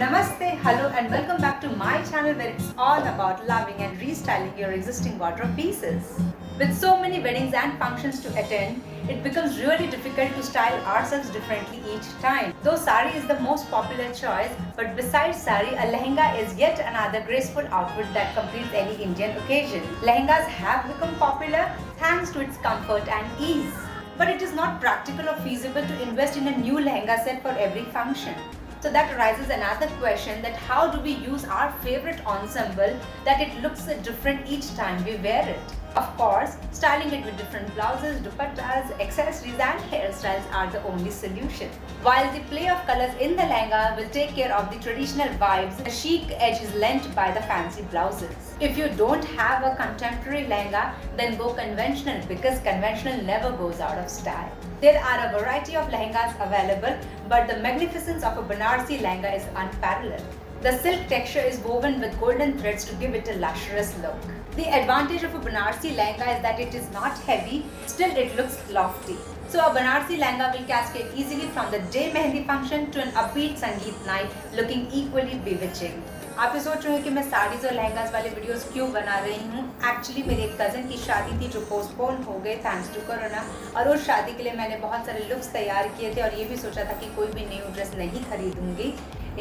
Namaste, hello and welcome back to my channel where it's all about loving and restyling your existing wardrobe pieces. With so many weddings and functions to attend, it becomes really difficult to style ourselves differently each time. Though sari is the most popular choice, but besides sari, a lehenga is yet another graceful outfit that completes any Indian occasion. Lehengas have become popular thanks to its comfort and ease. But it is not practical or feasible to invest in a new lehenga set for every function. So that arises another question, that how do we use our favorite ensemble that it looks different each time we wear it? Of course, styling it with different blouses, dupattas, accessories and hairstyles are the only solution. While the play of colors in the lehenga will take care of the traditional vibes, the chic edge is lent by the fancy blouses. If you don't have a contemporary lehenga, then go conventional, because conventional never goes out of style. There are a variety of lehengas available, but the magnificence of a Banarsi lehenga is unparalleled. The silk texture is woven with golden threads to give it a luxurious look. The advantage of a Banarsi lehenga is that it is not heavy, still it looks lofty. So a Banarsi lehenga will cascade easily from the day mehendi function to an upbeat Sangeet night, looking equally bewitching. आप ये सोच रहे हो कि मैं साड़ीज़ और लहंगास वाले videos क्यों बना रही हूँ? एक्चुअली मेरे एक कज़न की शादी थी जो पोस्टपोन हो गए थैंक्स टू कोरोना, और उस शादी के लिए मैंने बहुत सारे लुक्स तैयार किए थे और ये भी सोचा था कि कोई भी न्यू ड्रेस नहीं खरीदूंगी.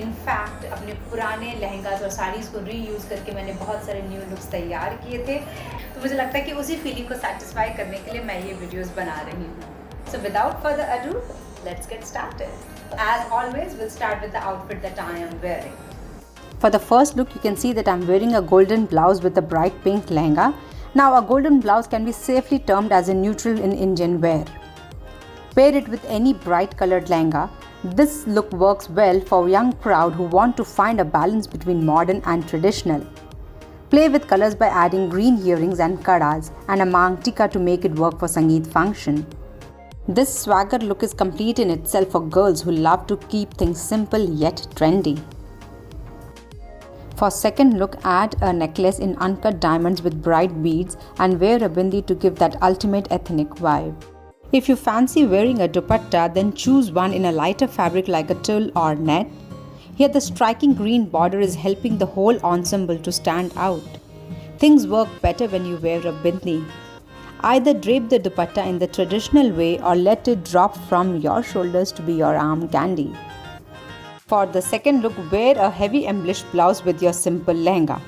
इनफैक्ट अपने पुराने लहंगास और साड़ीज़ को रीयूज़ करके मैंने बहुत सारे न्यू लुक्स तैयार किए थे. तो मुझे लगता है कि उसी फीलिंग को सेटिस्फाई करने के लिए मैं ये वीडियोज़ बना रही हूँ. So without further ado, let's get started. As always, we'll start with the outfit that I am wearing. For the first look, you can see that I'm wearing a golden blouse with a bright pink lehenga. Now, a golden blouse can be safely termed as a neutral in Indian wear. Pair it with any bright colored lehenga. This look works well for a young crowd who want to find a balance between modern and traditional. Play with colors by adding green earrings and kadas and a mang tika to make it work for Sangeet function. This swagger look is complete in itself for girls who love to keep things simple yet trendy. For second look, add a necklace in uncut diamonds with bright beads and wear a bindi to give that ultimate ethnic vibe. If you fancy wearing a dupatta, then choose one in a lighter fabric like a tulle or net. Here the striking green border is helping the whole ensemble to stand out. Things work better when you wear a bindi. Either drape the dupatta in the traditional way or let it drop from your shoulders to be your arm candy. For the second look, wear a heavy embellished blouse with your simple lehenga.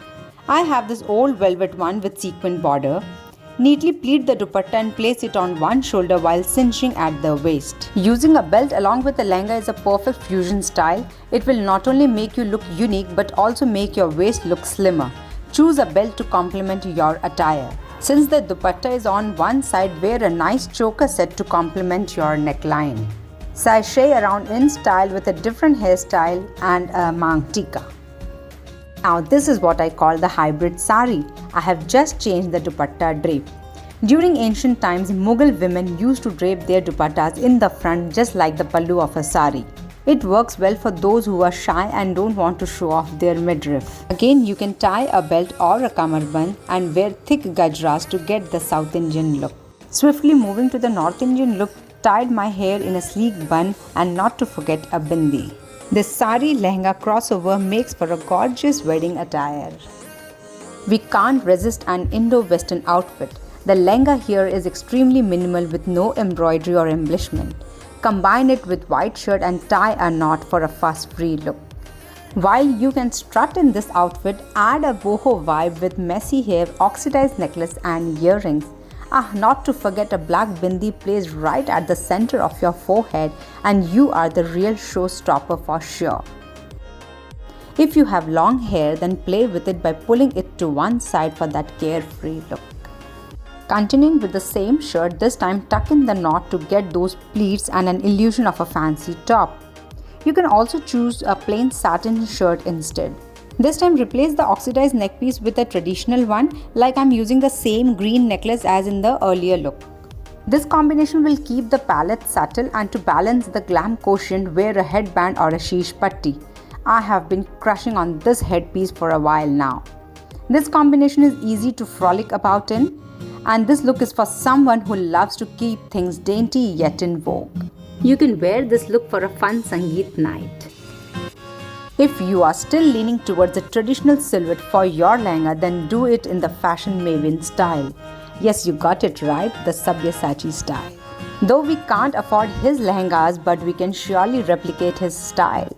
I have this old velvet one with sequin border. Neatly pleat the dupatta and place it on one shoulder while cinching at the waist. Using a belt along with the lehenga is a perfect fusion style. It will not only make you look unique but also make your waist look slimmer. Choose a belt to complement your attire. Since the dupatta is on one side, wear a nice choker set to complement your neckline. Sashay around in style with a different hairstyle and a mang tika. Now this is what I call the hybrid sari. I have just changed the dupatta drape. During ancient times, Mughal women used to drape their dupattas in the front just like the pallu of a sari. It works well for those who are shy and don't want to show off their midriff. Again, you can tie a belt or a kamarband and wear thick gajras to get the South Indian look. Swiftly moving to the North Indian look, tied my hair in a sleek bun and not to forget a bindi. This sari lehenga crossover makes for a gorgeous wedding attire. We can't resist an Indo-Western outfit. The lehenga here is extremely minimal with no embroidery or embellishment. Combine it with white shirt and tie a knot for a fuss-free look. While you can strut in this outfit, add a boho vibe with messy hair, oxidized necklace and earrings. Not to forget a black bindi placed right at the center of your forehead, and you are the real showstopper for sure. If you have long hair, then play with it by pulling it to one side for that carefree look. Continuing with the same shirt, this time tuck in the knot to get those pleats and an illusion of a fancy top. You can also choose a plain satin shirt instead. This time replace the oxidized neck piece with a traditional one, like I'm using the same green necklace as in the earlier look. This combination will keep the palette subtle, and to balance the glam quotient, wear a headband or a sheesh patti. I have been crushing on this headpiece for a while now. This combination is easy to frolic about in, and this look is for someone who loves to keep things dainty yet in vogue. You can wear this look for a fun Sangeet night. If you are still leaning towards a traditional silhouette for your lehenga, then do it in the fashion maven style. Yes, you got it right, the Sabyasachi style. Though we can't afford his lehengas, but we can surely replicate his style.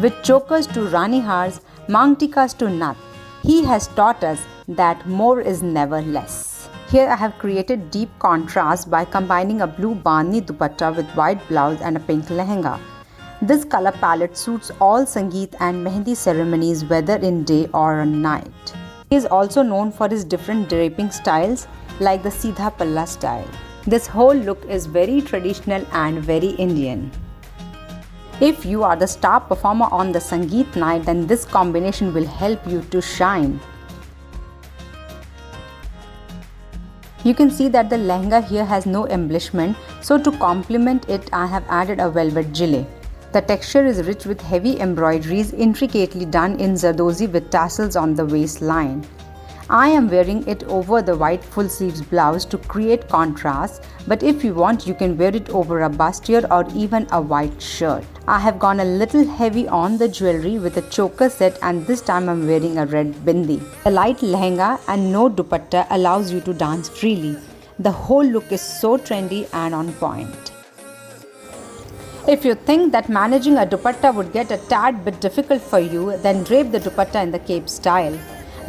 With chokers to Rani Hars, Mangtikas to Nat, he has taught us that more is never less. Here I have created deep contrast by combining a blue bandhni dupatta with white blouse and a pink lehenga. This color palette suits all Sangeet and Mehndi ceremonies, whether in day or night. He is also known for his different draping styles like the Seedha Palla style. This whole look is very traditional and very Indian. If you are the star performer on the Sangeet night, then this combination will help you to shine. You can see that the lehenga here has no embellishment, so to complement it I have added a velvet gilet. The texture is rich with heavy embroideries intricately done in Zardozi with tassels on the waistline. I am wearing it over the white full sleeves blouse to create contrast, but if you want you can wear it over a bustier or even a white shirt. I have gone a little heavy on the jewelry with a choker set, and this time I am wearing a red bindi. The light lehenga and no dupatta allows you to dance freely. The whole look is so trendy and on point. If you think that managing a dupatta would get a tad bit difficult for you, then drape the dupatta in the cape style.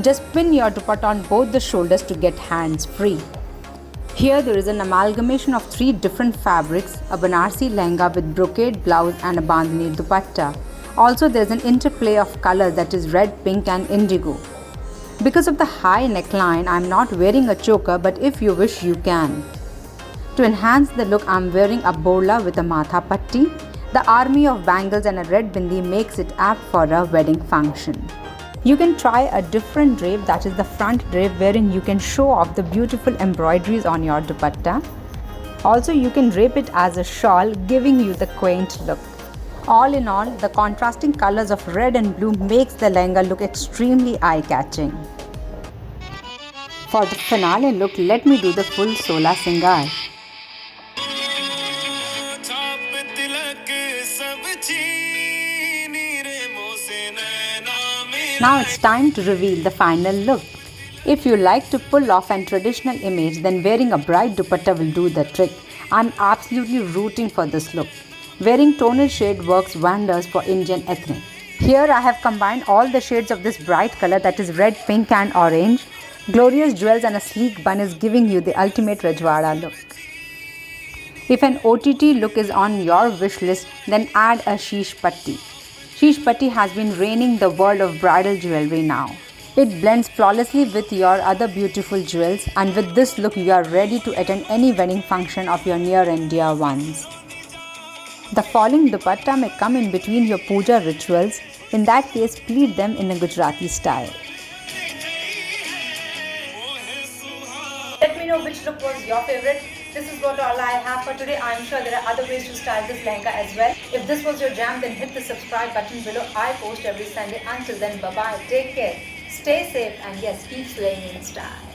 Just pin your dupatta on both the shoulders to get hands free. Here there is an amalgamation of 3 different fabrics, a Banarsi lehenga with brocade blouse and a bandhni dupatta. Also there is an interplay of colors, that is red, pink and indigo. Because of the high neckline, I am not wearing a choker, but if you wish you can. To enhance the look, I am wearing a borla with a matha patti. The army of bangles and a red bindi makes it apt for a wedding function. You can try a different drape, that is the front drape, wherein you can show off the beautiful embroideries on your dupatta. Also you can drape it as a shawl, giving you the quaint look. All in all, the contrasting colors of red and blue makes the lehenga look extremely eye-catching. For the finale look, let me do the full Sola Singar. Now it's time to reveal the final look. If you like to pull off an traditional image, then wearing a bright dupatta will do the trick. I'm absolutely rooting for this look. Wearing tonal shade works wonders for Indian ethnic. Here I have combined all the shades of this bright color, that is red, pink and orange. Glorious jewels and a sleek bun is giving you the ultimate Rajwada look. If an OTT look is on your wish list, then add a Sheesh Patti. Sheesh Patti has been reigning the world of bridal jewelry now. It blends flawlessly with your other beautiful jewels, and with this look you are ready to attend any wedding function of your near and dear ones. The falling dupatta may come in between your puja rituals. In that case, pleat them in a Gujarati style. Let me know which look was your favorite. This is what all I have for today. I'm sure there are other ways to style this lehenga as well. If this was your jam, then hit the subscribe button below. I post every Sunday. Until then, bye-bye. Take care. Stay safe and yes, keep slaying in style.